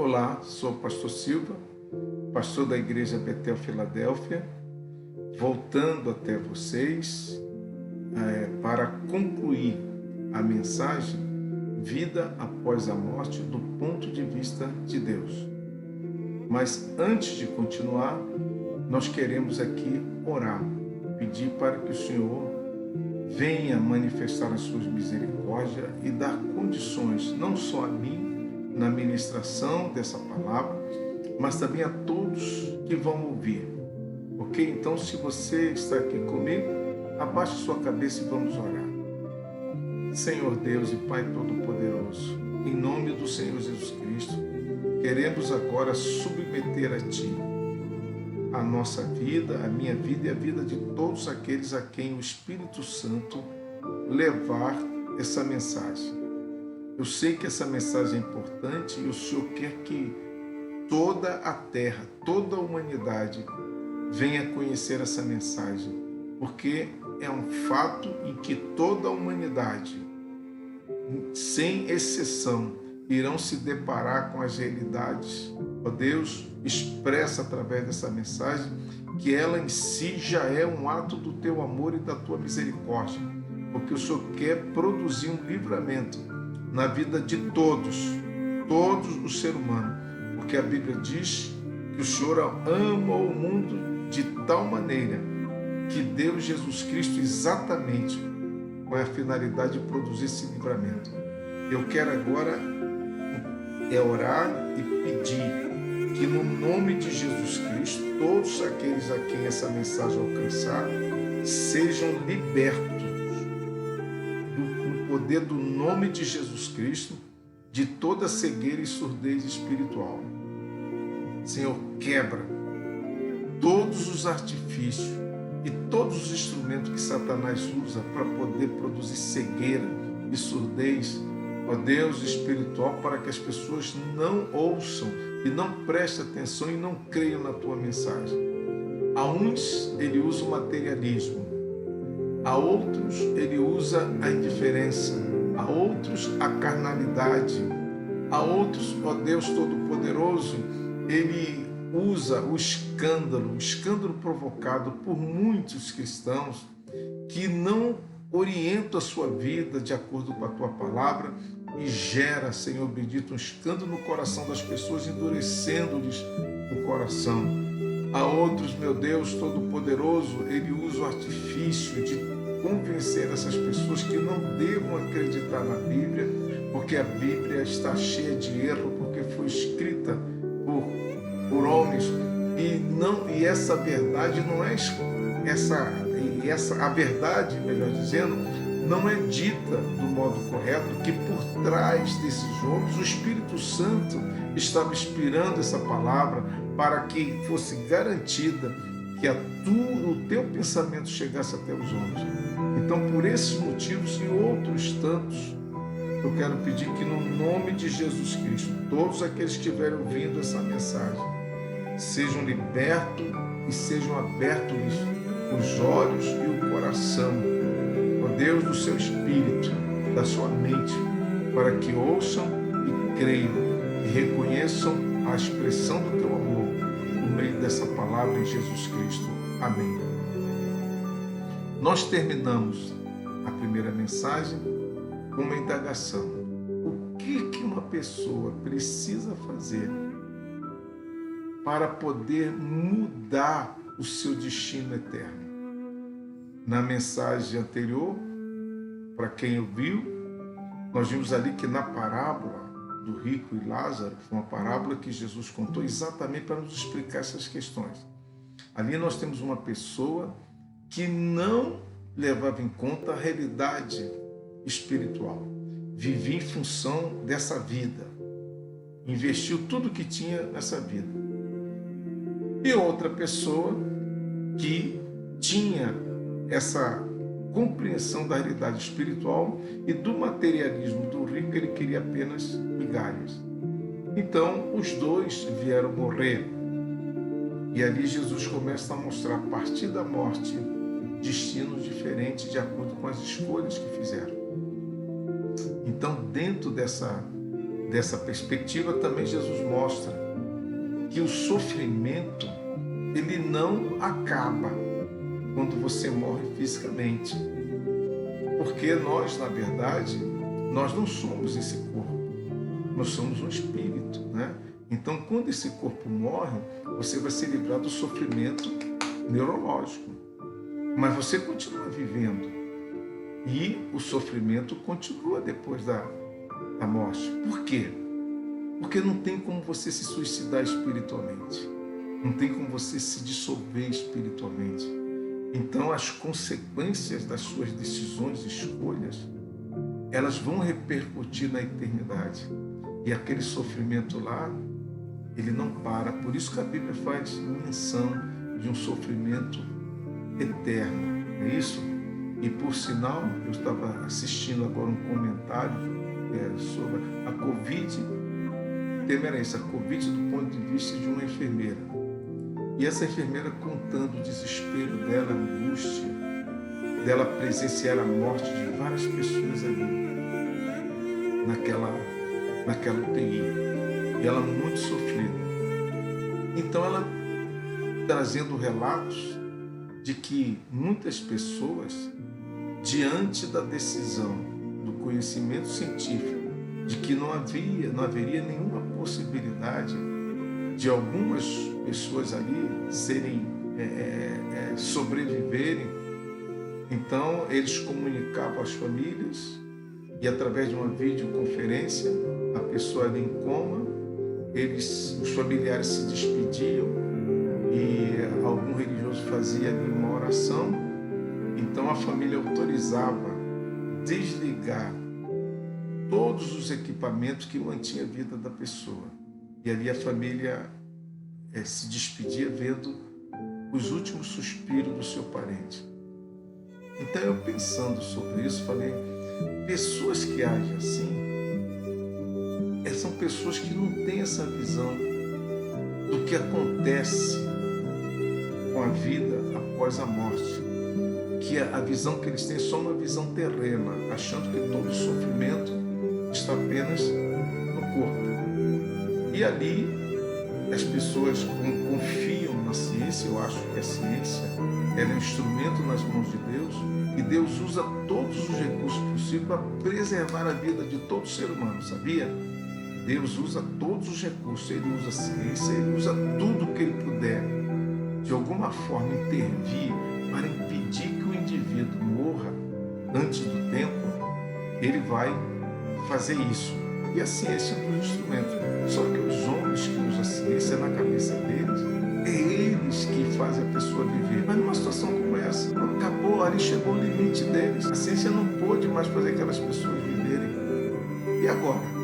Olá, sou o pastor Silva, pastor da Igreja Betel Filadélfia, voltando até vocês para concluir a mensagem Vida após a morte do ponto de vista de Deus. Mas antes de continuar, nós queremos aqui orar, pedir para que o Senhor venha manifestar as suas misericórdias e dar condições, não só a mim, na ministração dessa palavra, mas também a todos que vão ouvir. Ok? Então, se você está aqui comigo, abaixe sua cabeça e vamos orar. Senhor Deus e Pai Todo-Poderoso, em nome do Senhor Jesus Cristo, queremos agora submeter a Ti a nossa vida, a minha vida e a vida de todos aqueles a quem o Espírito Santo levar essa mensagem. Eu sei que essa mensagem é importante e o Senhor quer que toda a terra, toda a humanidade venha conhecer essa mensagem, porque é um fato em que toda a humanidade, sem exceção, irão se deparar com as realidades. Ó Deus, expressa através dessa mensagem que ela em si já é um ato do Teu amor e da Tua misericórdia, porque o Senhor quer produzir um livramento na vida de todos o ser humano, porque a Bíblia diz que o Senhor ama o mundo de tal maneira que deu Jesus Cristo exatamente com a finalidade de produzir esse livramento. Eu quero agora orar e pedir que no nome de Jesus Cristo, todos aqueles a quem essa mensagem alcançar, sejam libertos no poder do nome de Jesus Cristo de toda cegueira e surdez espiritual. Senhor, quebra todos os artifícios e todos os instrumentos que Satanás usa para poder produzir cegueira e surdez, ó Deus espiritual, para que as pessoas não ouçam e não prestem atenção e não creiam na Tua mensagem. A uns ele usa o materialismo, a outros ele usa a indiferença, a outros a carnalidade, a outros, ó Deus Todo-Poderoso, ele usa o escândalo provocado por muitos cristãos que não orientam a sua vida de acordo com a Tua palavra e gera, Senhor bendito, um escândalo no coração das pessoas, endurecendo-lhes o coração. A outros, meu Deus Todo-Poderoso, ele usa o artifício de convencer essas pessoas que não devam acreditar na Bíblia, porque a Bíblia está cheia de erro, porque foi escrita por homens e essa verdade não é a verdade, melhor dizendo, não é dita do modo correto, que por trás desses homens o Espírito Santo estava inspirando essa palavra para que fosse garantida que o teu pensamento chegasse até os homens. Então, por esses motivos e outros tantos, eu quero pedir que no nome de Jesus Cristo, todos aqueles que estiverem ouvindo essa mensagem, sejam libertos e sejam abertos os olhos e o coração, ó Deus, do seu espírito, da sua mente, para que ouçam e creiam e reconheçam a expressão do teu amor por meio dessa palavra em Jesus Cristo. Amém. Nós terminamos a primeira mensagem com uma indagação. O que uma pessoa precisa fazer para poder mudar o seu destino eterno? Na mensagem anterior, para quem ouviu, nós vimos ali que na parábola do rico e Lázaro, foi uma parábola que Jesus contou exatamente para nos explicar essas questões. Ali nós temos uma pessoa que não levava em conta a realidade espiritual, vivia em função dessa vida, investiu tudo que tinha nessa vida. E outra pessoa que tinha essa compreensão da realidade espiritual e do materialismo do rico, ele queria apenas migalhas. Então, os dois vieram morrer. E ali Jesus começa a mostrar, a partir da morte, destinos diferentes de acordo com as escolhas que fizeram. Então, dentro dessa dessa perspectiva, também Jesus mostra que o sofrimento, ele não acaba quando você morre fisicamente. Porque nós, na verdade, nós não somos esse corpo. Nós somos um espírito, né? Então, quando esse corpo morre, você vai ser livrado do sofrimento neurológico. Mas você continua vivendo. E o sofrimento continua depois da morte. Por quê? Porque não tem como você se suicidar espiritualmente. Não tem como você se dissolver espiritualmente. Então, as consequências das suas decisões e escolhas, elas vão repercutir na eternidade. E aquele sofrimento lá, ele não para. Por isso que a Bíblia faz menção de um sofrimento eterno. É isso? E por sinal, eu estava assistindo agora um comentário sobre a Covid. O tema era esse, a Covid do ponto de vista de uma enfermeira. E essa enfermeira contando o desespero dela, a angústia, dela presenciar a morte de várias pessoas ali, naquela UTI. E ela muito sofrida. Então ela trazendo relatos de que muitas pessoas, diante da decisão do conhecimento científico, de que não haveria nenhuma possibilidade de algumas pessoas ali sobreviverem, então eles comunicavam às famílias e através de uma videoconferência, a pessoa ali em coma, os familiares se despediam e algum religioso fazia ali uma oração. Então a família autorizava desligar todos os equipamentos que mantinham a vida da pessoa. E ali a família se despedia vendo os últimos suspiros do seu parente. Então eu pensando sobre isso, falei, pessoas que agem assim, são pessoas que não têm essa visão do que acontece com a vida após a morte. Que a visão que eles têm é só uma visão terrena, achando que todo o sofrimento está apenas no corpo. E ali as pessoas confiam na ciência. Eu acho que a ciência ela é um instrumento nas mãos de Deus, e Deus usa todos os recursos possíveis para preservar a vida de todo ser humano, sabia? Deus usa todos os recursos, Ele usa a ciência, Ele usa tudo que Ele puder, de alguma forma, intervir para impedir que o indivíduo morra antes do tempo. Ele vai fazer isso. E a ciência é um instrumento. Só que os homens que usam a ciência na cabeça deles, é eles que fazem a pessoa viver. Mas numa situação como essa, não acabou, ali chegou o limite deles. A ciência não pôde mais fazer aquelas pessoas viverem. E agora?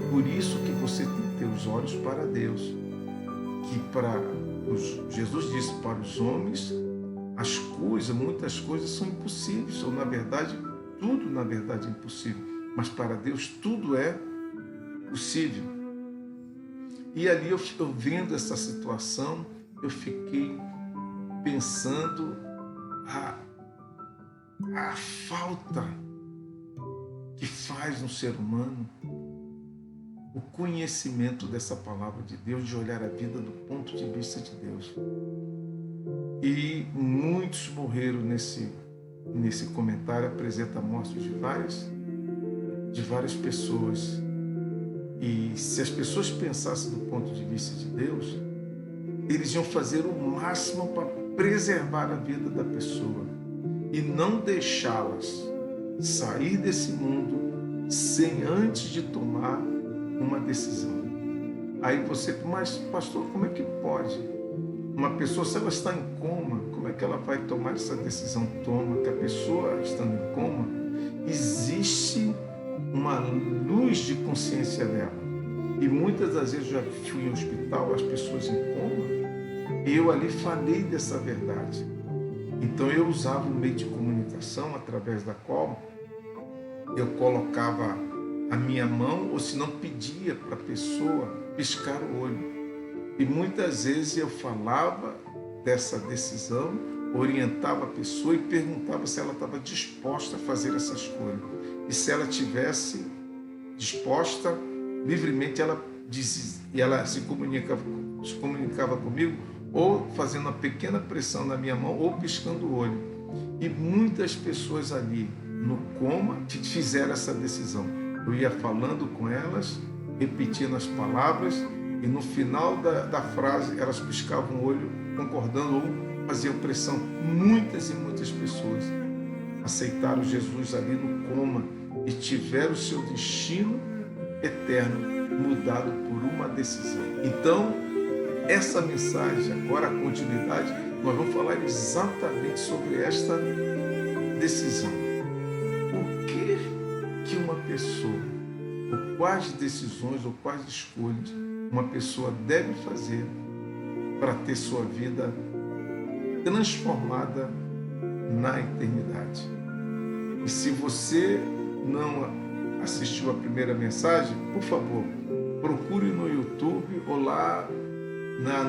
Por isso que você tem que ter os olhos para Deus. Jesus disse para os homens, muitas coisas são impossíveis, ou na verdade, tudo na verdade é impossível. Mas para Deus tudo é possível. E ali eu vendo essa situação, eu fiquei pensando a falta que faz no ser humano o conhecimento dessa palavra de Deus, de olhar a vida do ponto de vista de Deus. E muitos morreram nesse comentário, apresenta a morte de várias pessoas. E se as pessoas pensassem do ponto de vista de Deus, eles iam fazer o máximo para preservar a vida da pessoa e não deixá-las sair desse mundo sem antes de tomar uma decisão. Aí você, mas pastor, como é que pode? Uma pessoa, se ela está em coma, como é que ela vai tomar essa decisão? Toma, que a pessoa estando em coma, existe uma luz de consciência dela. E muitas das vezes eu já fui em hospital, as pessoas em coma, e eu ali falei dessa verdade. Então eu usava um meio de comunicação através da qual eu colocava a minha mão, ou se não pedia para a pessoa piscar o olho. E muitas vezes eu falava dessa decisão, orientava a pessoa e perguntava se ela estava disposta a fazer essa escolha. E se ela tivesse disposta, livremente ela disse, e ela se comunicava comigo, ou fazendo uma pequena pressão na minha mão, ou piscando o olho. E muitas pessoas ali no coma fizeram essa decisão. Eu ia falando com elas, repetindo as palavras, e no final da frase elas piscavam o olho, concordando ou faziam pressão. Muitas e muitas pessoas aceitaram Jesus ali no coma e tiveram o seu destino eterno mudado por uma decisão. Então, essa mensagem, agora a continuidade, nós vamos falar exatamente sobre esta decisão. O que uma pessoa, ou quais decisões, ou quais escolhas uma pessoa deve fazer para ter sua vida transformada na eternidade. E se você não assistiu a primeira mensagem, por favor, procure no YouTube ou lá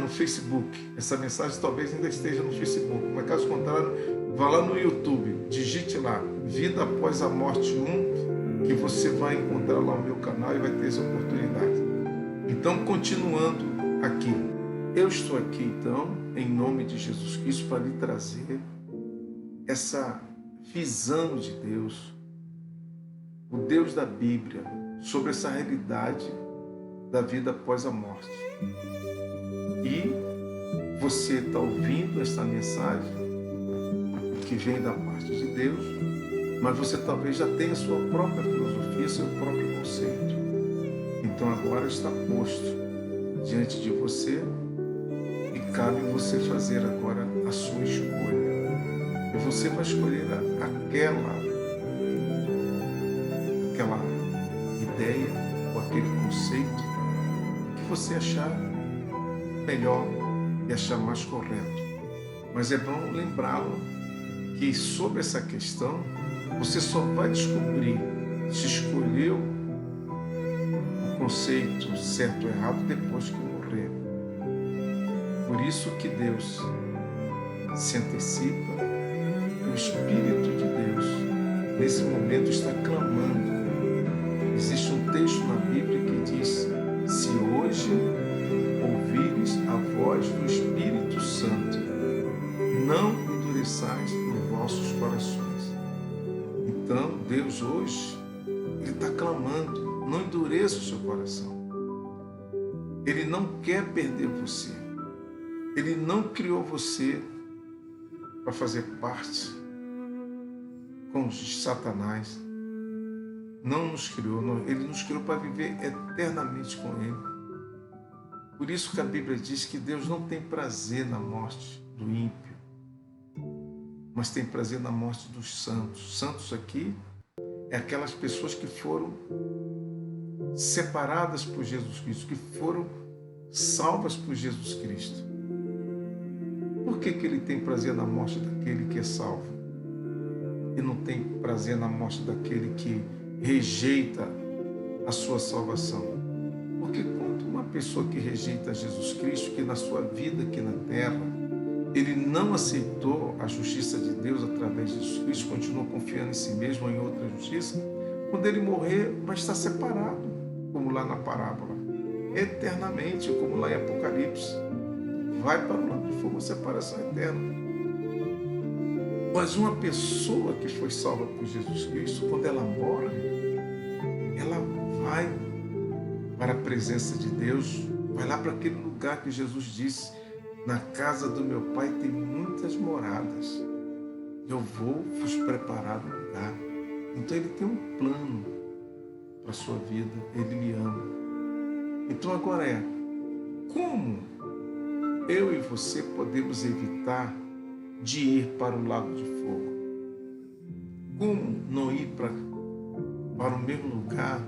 no Facebook. Essa mensagem talvez ainda esteja no Facebook, mas caso contrário, vá lá no YouTube, digite lá, Vida Após a Morte 1, que você vai encontrar lá o meu canal e vai ter essa oportunidade. Então, continuando aqui, eu estou aqui então, em nome de Jesus Cristo, para lhe trazer essa visão de Deus, o Deus da Bíblia, sobre essa realidade da vida após a morte. E você está ouvindo essa mensagem que vem da parte de Deus, mas você talvez já tenha sua própria filosofia, seu próprio conceito. Então agora está posto diante de você e cabe você fazer agora a sua escolha. E você vai escolher aquela ideia ou aquele conceito que você achar melhor e achar mais correto. Mas é bom lembrá-lo que sobre essa questão você só vai descobrir se escolheu o conceito certo ou errado depois que morrer. Por isso que Deus se antecipa e o Espírito de Deus nesse momento está clamando. Existe um texto na Bíblia que diz: se hoje ouvires a voz do Espírito Santo, não endureçais os vossos corações. Então, Deus hoje, Ele está clamando, não endureça o seu coração. Ele não quer perder você. Ele não criou você para fazer parte com Satanás. Não nos criou, Ele nos criou para viver eternamente com Ele. Por isso que a Bíblia diz que Deus não tem prazer na morte do ímpio, mas tem prazer na morte dos santos. Santos aqui é aquelas pessoas que foram separadas por Jesus Cristo, que foram salvas por Jesus Cristo. Por que Ele tem prazer na morte daquele que é salvo? E não tem prazer na morte daquele que rejeita a sua salvação? Porque quando uma pessoa que rejeita Jesus Cristo, que na sua vida aqui na terra, ele não aceitou a justiça de Deus através de Jesus Cristo, continuou confiando em si mesmo ou em outra justiça, quando ele morrer vai estar separado, como lá na parábola, eternamente, como lá em Apocalipse, vai para o lago de fogo, separação eterna. Mas uma pessoa que foi salva por Jesus Cristo, quando ela morre, ela vai para a presença de Deus, vai lá para aquele lugar que Jesus disse: na casa do meu Pai tem muitas moradas, eu vou vos preparar um lugar. Então Ele tem um plano para a sua vida, Ele lhe ama. Então agora como eu e você podemos evitar de ir para o lago de fogo? Como não ir para o mesmo lugar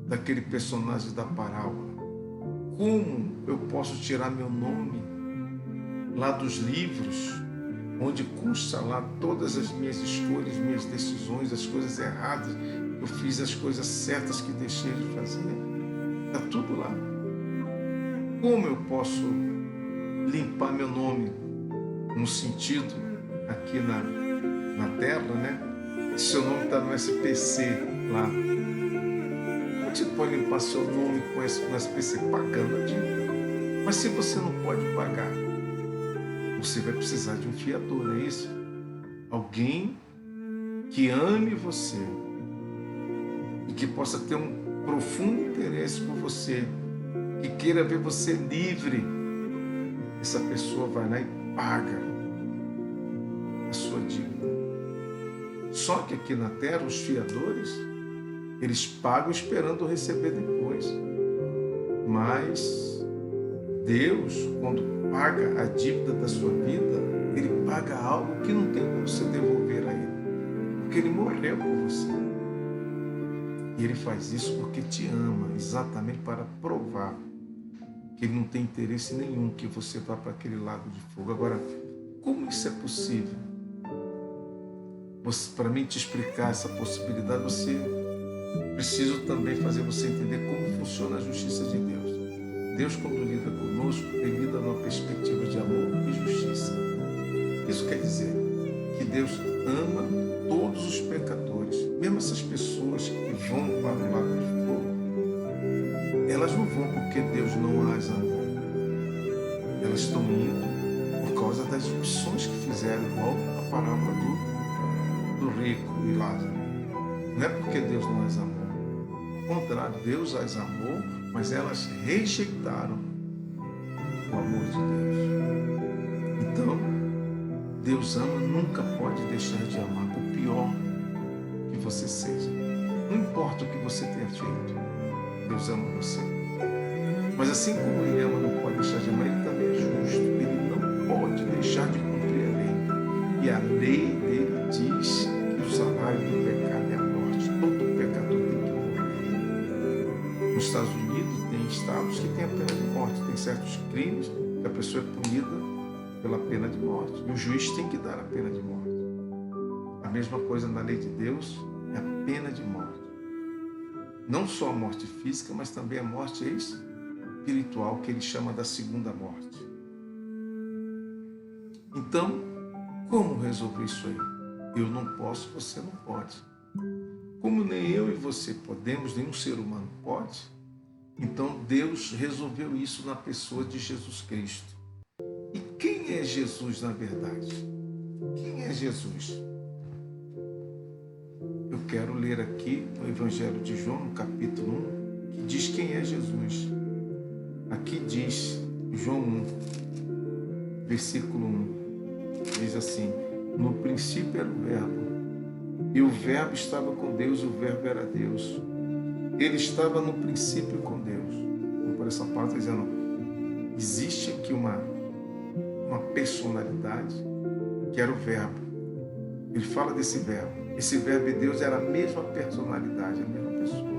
daquele personagem da parábola? Como eu posso tirar meu nome lá dos livros, onde consta lá todas as minhas escolhas, minhas decisões, as coisas erradas, eu fiz as coisas certas que deixei de fazer? Está tudo lá. Como eu posso limpar meu nome no sentido aqui na terra, né? Seu nome está no SPC lá. Como gente pode limpar seu nome com uma espécie de pagando a dívida. Mas se você não pode pagar, você vai precisar de um fiador, não é isso? Alguém que ame você e que possa ter um profundo interesse por você, que queira ver você livre. Essa pessoa vai lá e paga a sua dívida. Só que aqui na terra, os fiadores, eles pagam esperando receber depois. Mas Deus, quando paga a dívida da sua vida, Ele paga algo que não tem como você devolver a Ele. Porque Ele morreu por você. E Ele faz isso porque te ama, exatamente para provar que Ele não tem interesse nenhum que você vá para aquele lago de fogo. Agora, como isso é possível? Para mim te explicar essa possibilidade, você preciso também fazer você entender como funciona a justiça de Deus. Deus, quando lida conosco, Ele lida numa perspectiva de amor e justiça. Isso quer dizer que Deus ama todos os pecadores, mesmo essas pessoas que vão para o lago de fogo. Elas não vão porque Deus não as amou. Elas estão indo por causa das opções que fizeram, igual a parábola do rico e Lázaro. Não é porque Deus não as amou. Ao contrário, Deus as amou, mas elas rejeitaram o amor de Deus. Então, Deus ama, nunca pode deixar de amar, por pior que você seja. Não importa o que você tenha feito, Deus ama você. Mas assim como Ele ama, não pode deixar de amar, Ele também é justo. Ele não pode deixar de cumprir a lei. E a lei dele diz que o salário do pecado é a morte. Todo pecador tem que morrer. Nos Estados Unidos tem estados que têm a pena de morte. Tem certos crimes que a pessoa é punida pela pena de morte. E o juiz tem que dar a pena de morte. A mesma coisa na lei de Deus é a pena de morte. Não só a morte física, mas também a morte espiritual, que ele chama da segunda morte. Então, como resolver isso aí? Eu não posso, você não pode. Como nem eu e você podemos, nenhum ser humano pode, então Deus resolveu isso na pessoa de Jesus Cristo. E quem é Jesus na verdade? Quem é Jesus? Eu quero ler aqui no Evangelho de João, no capítulo 1, que diz quem é Jesus. Aqui diz, João 1, versículo 1, diz assim: no princípio era o Verbo, e o Verbo estava com Deus, e o Verbo era Deus. Ele estava no princípio com Deus. Então, por essa parte, está dizendo, existe aqui uma personalidade que era o Verbo. Ele fala desse Verbo. Esse Verbo e Deus era a mesma personalidade, a mesma pessoa.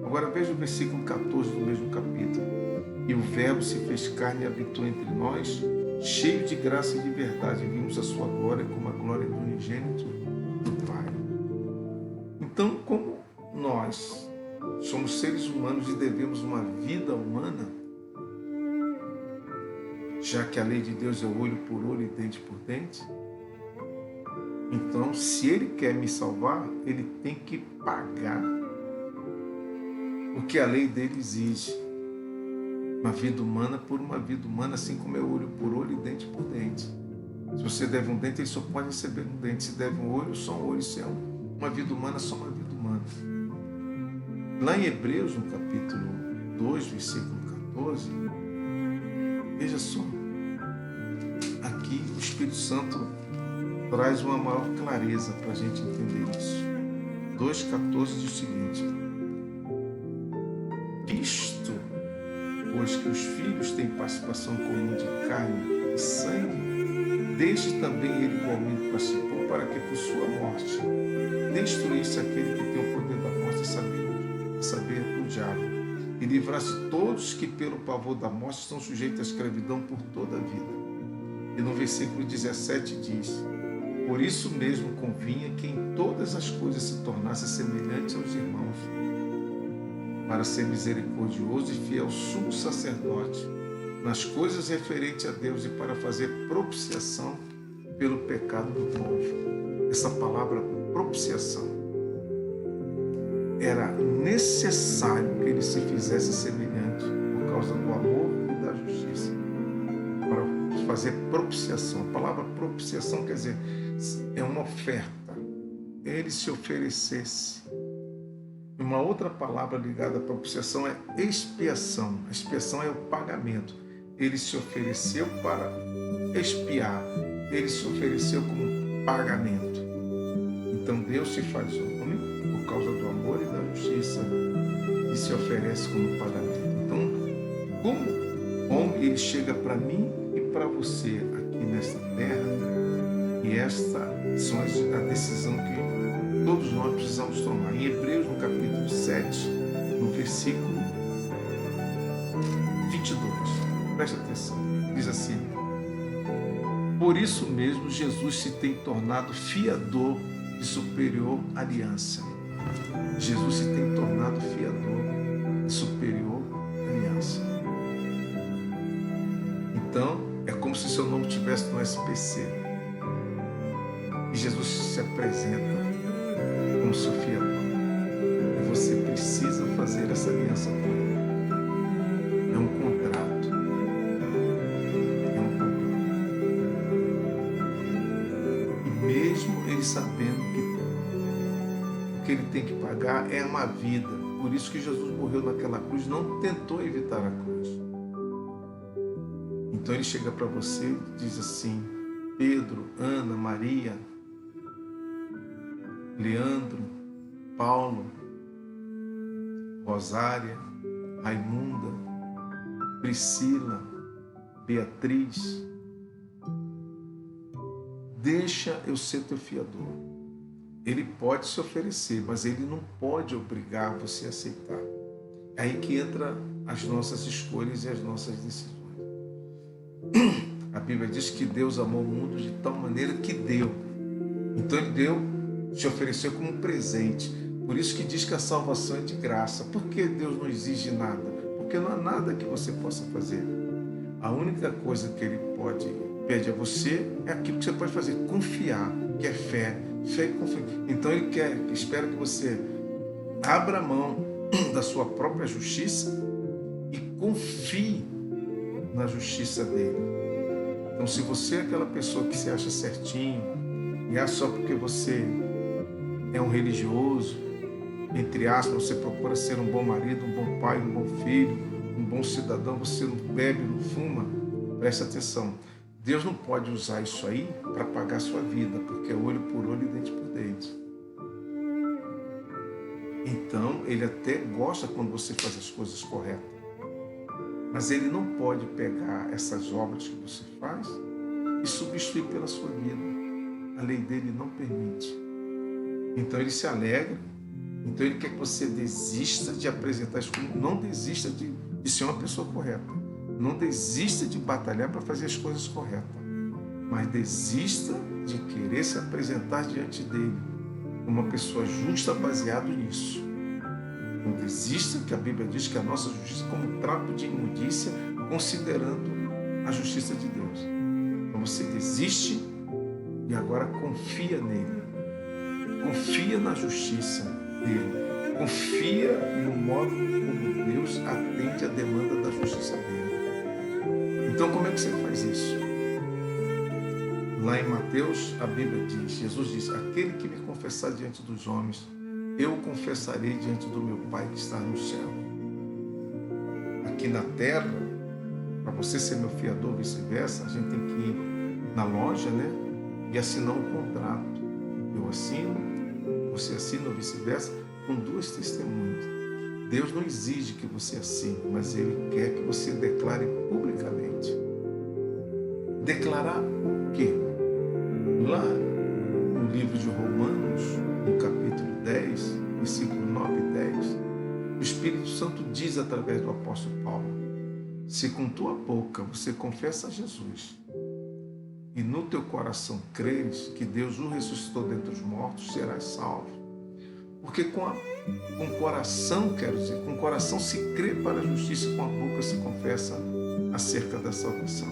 Agora veja o versículo 14 do mesmo capítulo. E o Verbo se fez carne e habitou entre nós, cheio de graça e de verdade. Vimos a sua glória como a glória do unigênito do Pai. Então, como nós somos seres humanos e devemos uma vida humana, já que a lei de Deus é olho por olho e dente por dente, então, se Ele quer me salvar, Ele tem que pagar o que a lei dele exige. Uma vida humana por uma vida humana, assim como é olho por olho e dente por dente. Se você deve um dente, ele só pode receber um dente. Se deve um olho, só um olho. Se é uma vida humana, só uma vida humana. Lá em Hebreus, no capítulo 2, versículo 14, veja só. Aqui o Espírito Santo traz uma maior clareza para a gente entender isso. 2,14 diz o seguinte: visto, pois que os filhos têm participação comum de carne e sangue, desde também ele igualmente participou, para que por sua morte destruísse aquele que tem o poder da morte, a saber, o diabo, e livrasse todos que pelo pavor da morte estão sujeitos à escravidão por toda a vida. E no versículo 17 diz: por isso mesmo convinha que em todas as coisas se tornasse semelhante aos irmãos, para ser misericordioso e fiel sumo sacerdote nas coisas referentes a Deus e para fazer propiciação pelo pecado do povo. Essa palavra propiciação era necessário que ele se fizesse semelhante por causa do amor e da justiça, para fazer propiciação. A palavra propiciação quer dizer, é uma oferta. Ele se oferecesse. Uma outra palavra ligada à propiciação é expiação. A expiação é o pagamento. Ele se ofereceu para expiar. Ele se ofereceu como pagamento. Então Deus se faz homem por causa do amor e da justiça e se oferece como pagamento. Então, como homem, ele chega para mim e para você aqui nesta terra, e esta é a decisão que todos nós precisamos tomar. Em Hebreus, no capítulo 7, no versículo 22, preste atenção, diz assim: por isso mesmo Jesus se tem tornado fiador de superior aliança. Jesus se tem tornado fiador de superior aliança. Então, é como se seu nome estivesse no SPC. E Jesus se apresenta como seu fiador. E você precisa fazer essa aliança com ele. É um contrato. É um contrato. E mesmo ele sabendo que o que ele tem que pagar é uma vida. Por isso que Jesus morreu naquela cruz, não tentou evitar a cruz. Então ele chega para você e diz assim: Pedro, Ana, Maria, Leandro, Paulo, Rosária, Raimunda, Priscila, Beatriz, deixa eu ser teu fiador. Ele pode se oferecer, mas ele não pode obrigar você a aceitar. É aí que entra as nossas escolhas e as nossas decisões. A Bíblia diz que Deus amou o mundo de tal maneira que deu. Então ele deu, te ofereceu como um presente. Por isso que diz que a salvação é de graça. Por que Deus não exige nada? Porque não há nada que você possa fazer. A única coisa que ele pede a você é aquilo que você pode fazer: confiar, que é fé. Fé e confiança. Então ele espera que você abra a mão da sua própria justiça e confie na justiça dele. Então, se você é aquela pessoa que se acha certinho e é só porque você é um religioso, entre aspas, você procura ser um bom marido, um bom pai, um bom filho, um bom cidadão, você não bebe, não fuma, presta atenção. Deus não pode usar isso aí para pagar a sua vida, porque é olho por olho e dente por dente. Então, ele até gosta quando você faz as coisas corretas. Mas ele não pode pegar essas obras que você faz e substituir pela sua vida. A lei dele não permite. Então, ele se alegra. Então, ele quer que você desista de apresentar isso. Não desista de ser uma pessoa correta. Não desista de batalhar para fazer as coisas corretas, mas desista de querer se apresentar diante dele como uma pessoa justa baseado nisso. Não desista, que a Bíblia diz que a nossa justiça é como trapo de imundícia, considerando a justiça de Deus. Então você desiste e agora confia nele. Confia na justiça dele. Confia no modo como Deus atende a demanda da justiça dele. Então, como é que você faz isso? Lá em Mateus, a Bíblia diz, Jesus diz: aquele que me confessar diante dos homens, eu o confessarei diante do meu Pai que está no céu. Aqui na terra, para você ser meu fiador, vice-versa, a gente tem que ir na loja, né? E assinar um contrato. Eu assino, você assina ou vice-versa, com duas testemunhas. Deus não exige que você assine, mas Ele quer que você declare publicamente. Declarar o quê? Lá no livro de Romanos, no capítulo 10, versículo 9 e 10, o Espírito Santo diz através do apóstolo Paulo: se com tua boca você confessa a Jesus e no teu coração creres que Deus o ressuscitou dentre os mortos, serás salvo. Porque com o coração, quero dizer, com o coração se crê para a justiça, com a boca se confessa acerca da salvação.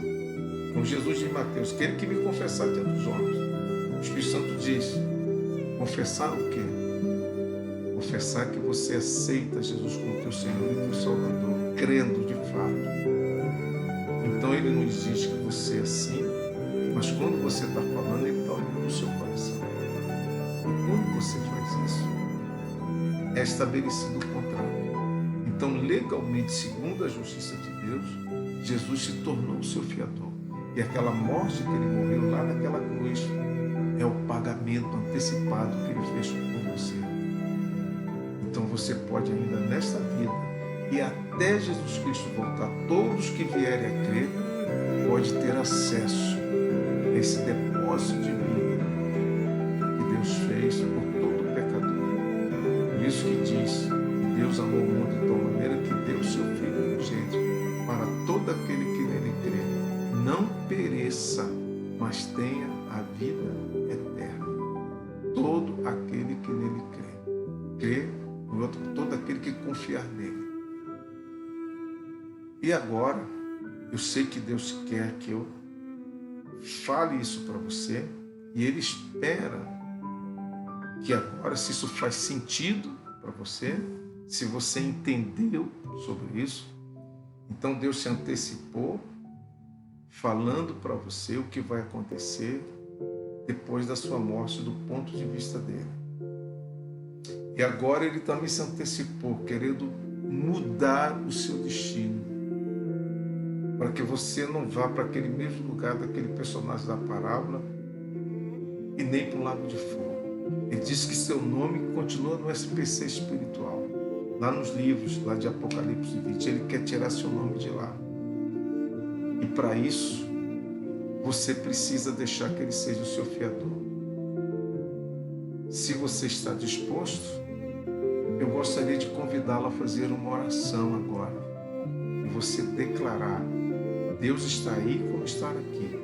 Então Jesus diz em Mateus: aquele que me confessar diante dos homens, o Espírito Santo diz: confessar o quê? confessar que você aceita Jesus como teu Senhor e teu Salvador, crendo de fato. Então Ele não exige que você assim, mas quando você está falando, Ele está olhando o seu coração. E quando você faz isso, é estabelecido o contrato. Então, legalmente, segundo a justiça de Deus, Jesus se tornou o seu fiador. E aquela morte que Ele morreu lá naquela cruz é o pagamento antecipado que Ele fez por você. Então você pode ainda nesta vida e até Jesus Cristo voltar, todos que vierem a crer, pode ter acesso a esse depósito de vida que Deus fez por todo pecador. Por isso que diz que Deus amou o mundo de tal maneira que deu o seu Filho unigênito para todo aquele que nele crê, não pereça, mas tenha a vida eterna. Todo aquele que nele crê, todo aquele que confiar nele. E agora, eu sei que Deus quer que eu fale isso para você, e Ele espera que agora, se isso faz sentido para você, se você entendeu sobre isso, então Deus se antecipou falando para você o que vai acontecer depois da sua morte, do ponto de vista dele. E agora Ele também se antecipou, querendo mudar o seu destino, para que você não vá para aquele mesmo lugar daquele personagem da parábola e nem para o lago de fogo. Ele diz que seu nome continua no SPC espiritual, lá nos livros lá de Apocalipse 20. Ele quer tirar seu nome de lá. E para isso, você precisa deixar que Ele seja o seu fiador. Se você está disposto, eu gostaria de convidá-lo a fazer uma oração agora. E você declarar: Deus está aí como está aqui.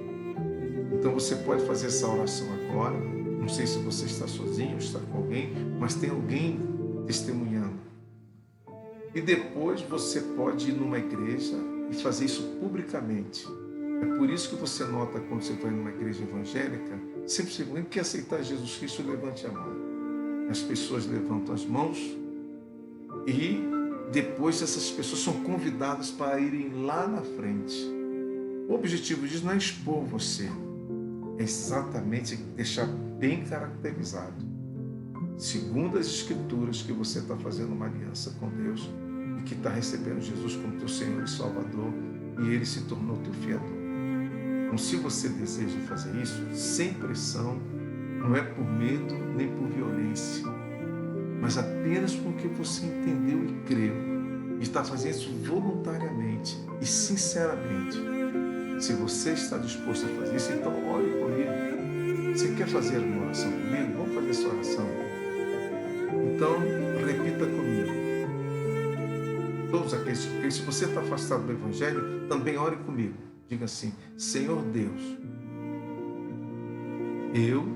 Então você pode fazer essa oração agora. Não sei se você está sozinho, está com alguém, mas tem alguém testemunhando. E depois você pode ir numa igreja e fazer isso publicamente. É por isso que você nota, quando você vai numa igreja evangélica, sempre se alguém quer aceitar Jesus Cristo, levante a mão. As pessoas levantam as mãos e depois essas pessoas são convidadas para irem lá na frente. O objetivo disso não é expor você, é exatamente deixar bem caracterizado, segundo as Escrituras, que você está fazendo uma aliança com Deus e que está recebendo Jesus como teu Senhor e Salvador, e Ele se tornou teu fiador. Então, se você deseja fazer isso, sem pressão, não é por medo nem por violência, mas apenas porque você entendeu e creu, e está fazendo isso voluntariamente e sinceramente. Se você está disposto a fazer isso, então ore comigo. Você quer fazer uma oração comigo? Vamos fazer essa oração. Então, repita comigo. Todos aqueles, porque se você está afastado do Evangelho, também ore comigo. Diga assim: Senhor Deus, eu,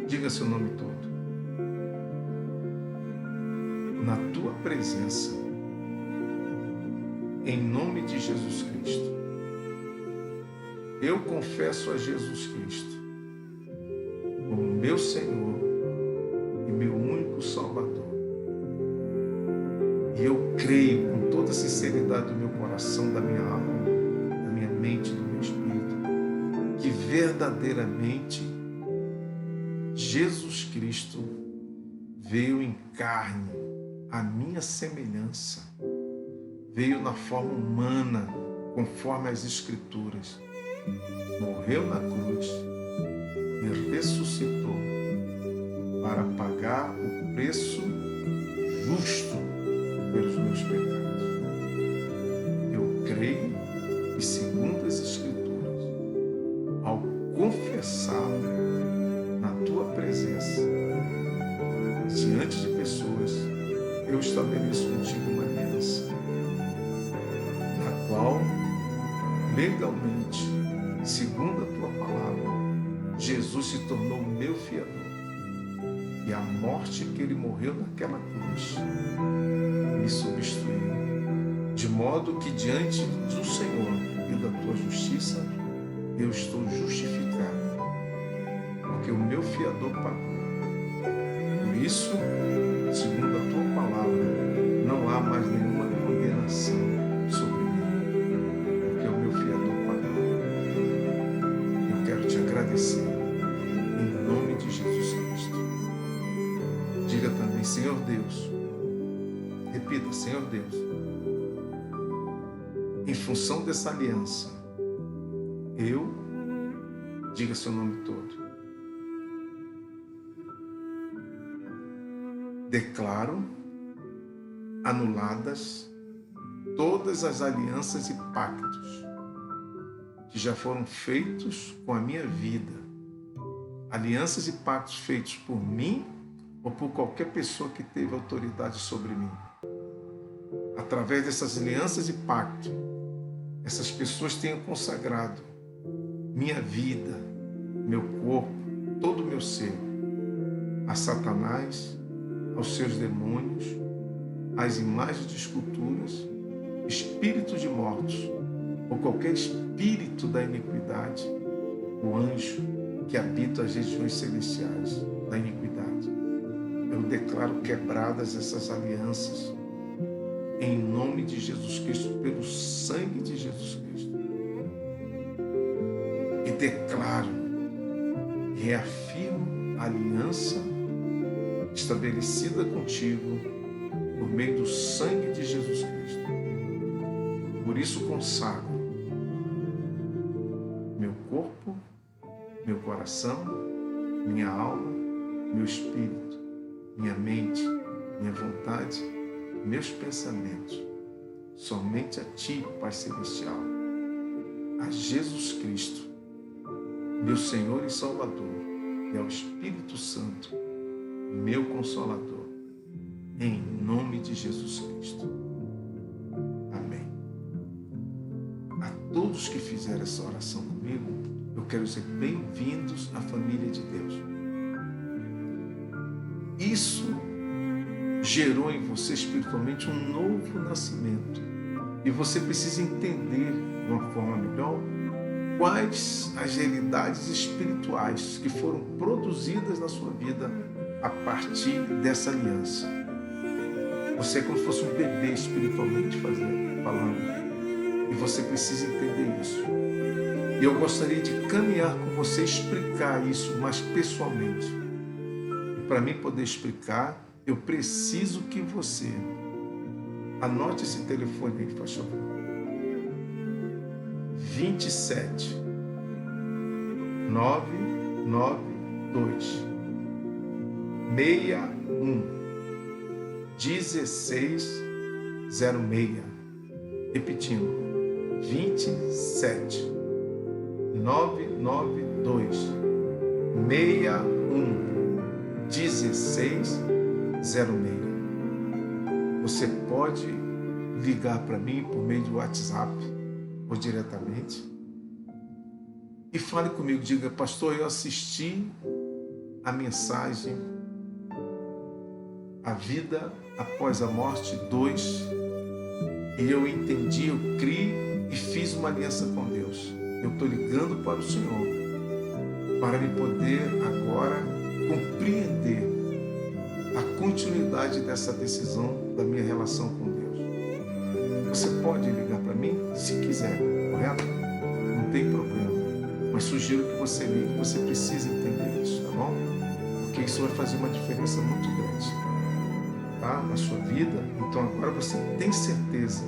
diga seu nome todo, na tua presença, em nome de Jesus Cristo, eu confesso a Jesus Cristo como meu Senhor e meu único Salvador. E eu creio com toda a sinceridade do meu coração, da minha alma, da minha mente, do meu espírito, que verdadeiramente Jesus Cristo veio em carne, à minha semelhança, veio na forma humana, conforme as Escrituras, morreu na cruz e ressuscitou para pagar o preço justo pelos meus pecados. Eu creio e, segundo as Escrituras, ao confessá-lo na tua presença, diante de pessoas, eu estabeleço contigo uma aliança, na qual, legalmente, segundo a tua palavra, Jesus se tornou meu fiador. E a morte que ele morreu naquela cruz me substituiu. De modo que diante do Senhor e da tua justiça, eu estou justificado. Porque o meu fiador pagou. Por isso, segundo a tua palavra, não há mais nenhuma condenação sobre mim, porque o meu fiador pagou. Eu quero te agradecer em nome de Jesus Cristo. Diga também, Senhor Deus, repita, Senhor Deus, em função dessa aliança, eu, diga seu nome todo, declaro anuladas todas as alianças e pactos que já foram feitos com a minha vida, alianças e pactos feitos por mim ou por qualquer pessoa que teve autoridade sobre mim. Através dessas alianças e pactos, essas pessoas tenham consagrado minha vida, meu corpo, todo o meu ser a Satanás, aos seus demônios, às imagens de esculturas, espíritos de mortos, ou qualquer espírito da iniquidade, o anjo que habita as regiões celestiais da iniquidade. Eu declaro quebradas essas alianças, em nome de Jesus Cristo, pelo sangue de Jesus Cristo. E declaro, reafirmo a aliança estabelecida contigo por meio do sangue de Jesus Cristo. Por isso consagro meu corpo, meu coração, minha alma, meu espírito, minha mente, minha vontade, meus pensamentos, somente a Ti, Pai Celestial, a Jesus Cristo, meu Senhor e Salvador, e ao Espírito Santo, meu Consolador, em nome de Jesus Cristo. Amém. A todos que fizeram essa oração comigo, eu quero dizer bem-vindos à família de Deus. Isso gerou em você espiritualmente um novo nascimento. E você precisa entender de uma forma melhor quais as realidades espirituais que foram produzidas na sua vida a partir dessa aliança. Você é como se fosse um bebê espiritualmente falando. E você precisa entender isso. E eu gostaria de caminhar com você, explicar isso mais pessoalmente. E para mim poder explicar, eu preciso que você anote esse telefone aí, faz favor. 27 992 61 1606. Repetindo, 27 992 61 1606. Você pode ligar para mim por meio do WhatsApp ou diretamente e fale comigo, diga, pastor, eu assisti a mensagem A Vida Após a Morte 2 e eu entendi, eu criei e fiz uma aliança com Deus. Eu estou ligando para o Senhor para me poder agora compreender a continuidade dessa decisão da minha relação com Deus. Você pode ligar para mim se quiser, correto? Não tem problema. Mas sugiro que você ligue, você precisa entender isso, tá bom? Porque isso vai fazer uma diferença muito grande, tá? Na sua vida. Então agora você tem certeza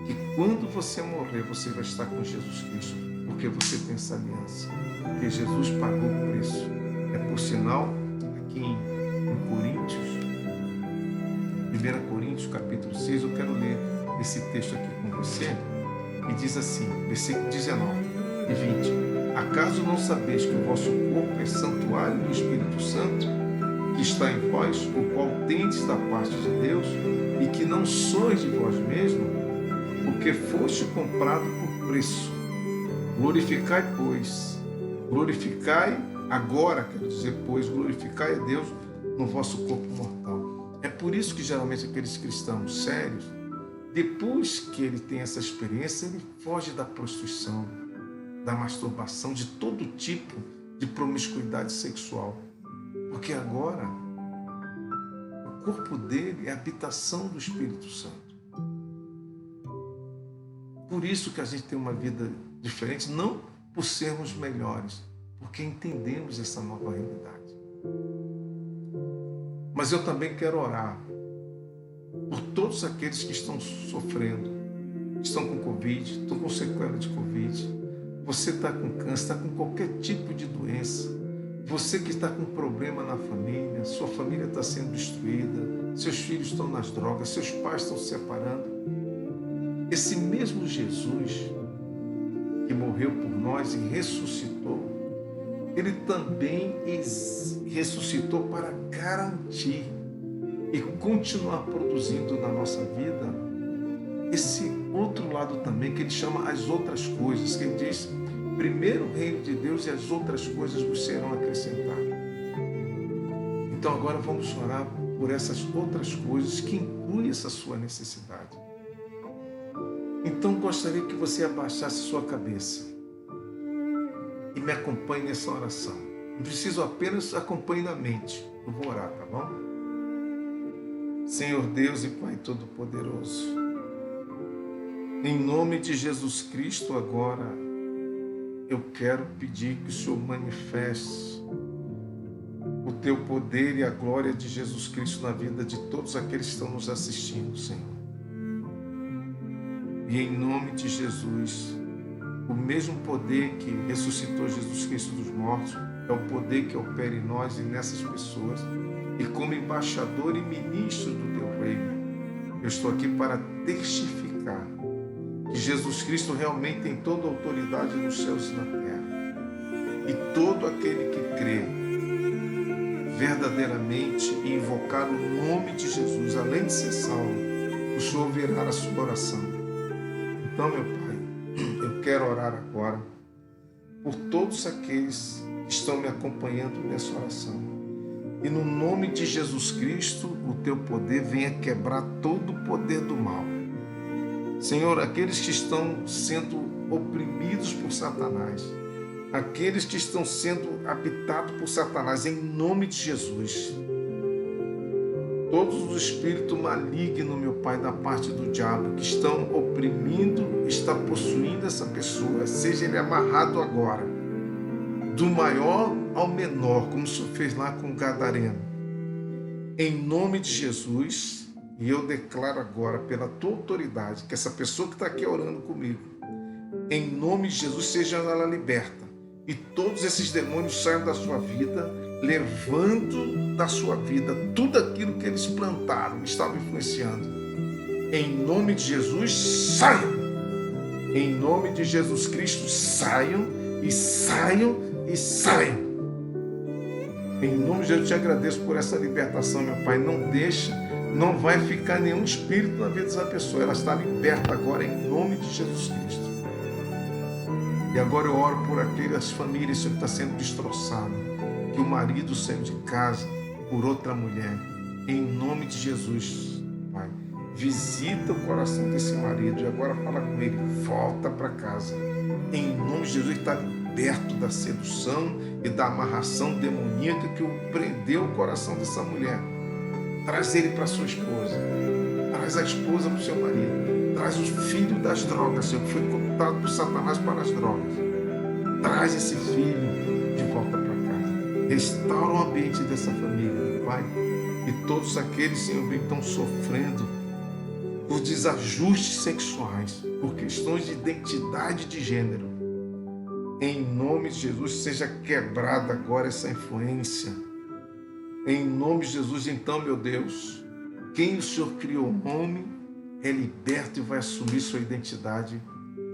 que quando você morrer, você vai estar com Jesus Cristo, porque você tem essa aliança. Porque Jesus pagou o preço. É por sinal, aqui em Coríntios, 1 Coríntios capítulo 6, eu quero ler esse texto aqui com você, e diz assim, versículo 19 e 20. Acaso não sabeis que o vosso corpo é santuário do Espírito Santo, que está em vós, o qual tendes da parte de Deus, e que não sois de vós mesmos, porque foste comprado por preço? Glorificai, pois, glorificai agora, quero dizer, pois, glorificai a Deus no vosso corpo mortal. É por isso que geralmente aqueles cristãos sérios, depois que ele tem essa experiência, ele foge da prostituição, da masturbação, de todo tipo de promiscuidade sexual. Porque agora corpo dele é a habitação do Espírito Santo. Por isso que a gente tem uma vida diferente, não por sermos melhores, porque entendemos essa nova realidade. Mas eu também quero orar por todos aqueles que estão sofrendo, estão com Covid, estão com sequela de Covid. Você está com câncer, está com qualquer tipo de doença. Você que está com problema na família, sua família está sendo destruída, seus filhos estão nas drogas, seus pais estão se separando. Esse mesmo Jesus que morreu por nós e ressuscitou, ele também ressuscitou para garantir e continuar produzindo na nossa vida esse outro lado também, que ele chama as outras coisas, que ele diz, primeiro o reino de Deus e as outras coisas vos serão acrescentadas. Então agora vamos orar por essas outras coisas que incluem essa sua necessidade. Então gostaria que você abaixasse sua cabeça e me acompanhe nessa oração. Não preciso apenas acompanhe na mente. Eu vou orar, tá bom? Senhor Deus e Pai Todo-Poderoso, em nome de Jesus Cristo agora, eu quero pedir que o Senhor manifeste o Teu poder e a glória de Jesus Cristo na vida de todos aqueles que estão nos assistindo, Senhor. E em nome de Jesus, o mesmo poder que ressuscitou Jesus Cristo dos mortos é o poder que opera em nós e nessas pessoas. E como embaixador e ministro do Teu reino, eu estou aqui para testificar que Jesus Cristo realmente tem toda a autoridade nos céus e na terra. E todo aquele que crê verdadeiramente e invocar o nome de Jesus, além de ser salvo, o Senhor ouvirá a sua oração. Então, meu Pai, eu quero orar agora por todos aqueles que estão me acompanhando nessa oração. E no nome de Jesus Cristo, o Teu poder venha quebrar todo o poder do mal. Senhor, aqueles que estão sendo oprimidos por Satanás, aqueles que estão sendo habitados por Satanás, em nome de Jesus, todos os espíritos malignos, meu Pai, da parte do diabo, que estão oprimindo, está possuindo essa pessoa, seja ele amarrado agora, do maior ao menor, como o Senhor fez lá com o Gadareno. Em nome de Jesus, e eu declaro agora, pela Tua autoridade, que essa pessoa que está aqui orando comigo, em nome de Jesus, seja ela liberta, e todos esses demônios saiam da sua vida, levando da sua vida tudo aquilo que eles plantaram, estavam influenciando. Em nome de Jesus, saiam! Em nome de Jesus Cristo, saiam, e saiam, e saiam! Em nome de Jesus, eu te agradeço por essa libertação, meu Pai. Não deixa, não vai ficar nenhum espírito na vida dessa pessoa. Ela está liberta agora, em nome de Jesus Cristo. E agora eu oro por aquelas famílias que está sendo destroçado, que o marido saiu de casa por outra mulher. Em nome de Jesus, Pai, visita o coração desse marido e agora fala com ele, volta para casa. Em nome de Jesus, ele está liberto da sedução e da amarração demoníaca que prendeu o coração dessa mulher. Traz ele para sua esposa, traz a esposa para o seu marido, traz o filho das drogas, Senhor, que foi cooptado por Satanás para as drogas. Traz esse filho de volta para casa. Restaura o ambiente dessa família, meu Pai. E todos aqueles, Senhor, que estão sofrendo por desajustes sexuais, por questões de identidade de gênero. Em nome de Jesus, seja quebrada agora essa influência. Em nome de Jesus, então, meu Deus, quem o Senhor criou homem, é liberto e vai assumir sua identidade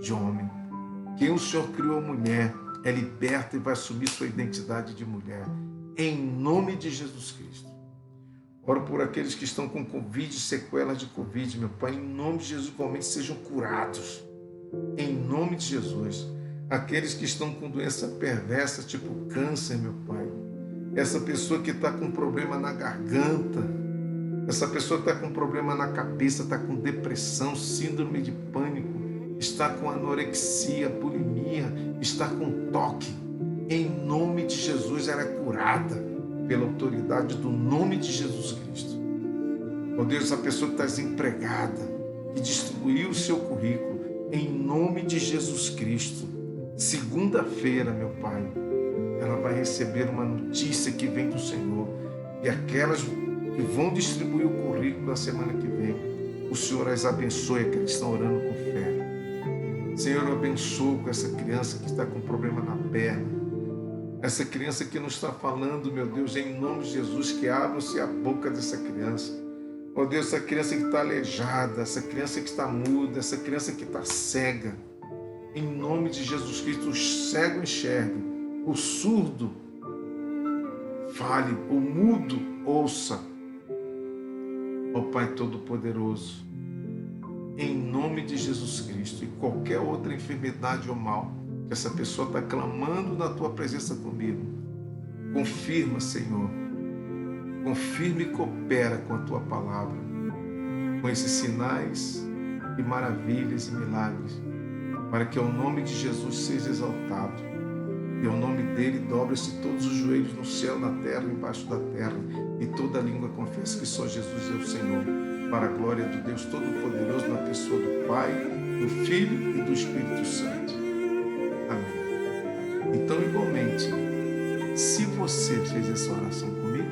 de homem. Quem o Senhor criou mulher, é liberto e vai assumir sua identidade de mulher. Em nome de Jesus Cristo. Oro por aqueles que estão com Covid, sequelas de Covid, meu Pai, em nome de Jesus, igualmente sejam curados. Em nome de Jesus. Aqueles que estão com doença perversa, tipo câncer, meu Pai. Essa pessoa que está com problema na garganta, essa pessoa que está com problema na cabeça, está com depressão, síndrome de pânico, está com anorexia, bulimia, está com toque. Em nome de Jesus, ela é curada pela autoridade do nome de Jesus Cristo. Ó Deus, essa pessoa que está desempregada, que distribuiu o seu currículo, em nome de Jesus Cristo, segunda-feira, meu Pai, ela vai receber uma notícia que vem do Senhor. E aquelas que vão distribuir o currículo na semana que vem, o Senhor as abençoe, aqueles que estão orando com fé. Senhor, eu abençoo com essa criança que está com problema na perna, essa criança que não está falando, meu Deus, em nome de Jesus, que abra-se a boca dessa criança. Ó Deus, essa criança que está aleijada, essa criança que está muda, essa criança que está cega, em nome de Jesus Cristo, o cego enxergue, o surdo fale, o mudo ouça. Ó Pai Todo-Poderoso, em nome de Jesus Cristo, e qualquer outra enfermidade ou mal que essa pessoa está clamando na Tua presença comigo, confirma, Senhor, confirma e coopera com a Tua palavra, com esses sinais e maravilhas e milagres, para que o nome de Jesus seja exaltado e ao nome dele dobre-se todos os joelhos no céu, na terra, embaixo da terra, e toda língua confesse que só Jesus é o Senhor, para a glória do Deus Todo-Poderoso, na pessoa do Pai, do Filho e do Espírito Santo. Amém. Então, igualmente, se você fez essa oração comigo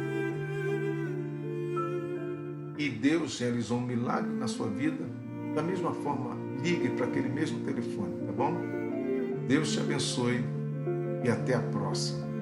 e Deus realizou um milagre na sua vida, da mesma forma, ligue para aquele mesmo telefone, tá bom? Deus te abençoe e até a próxima.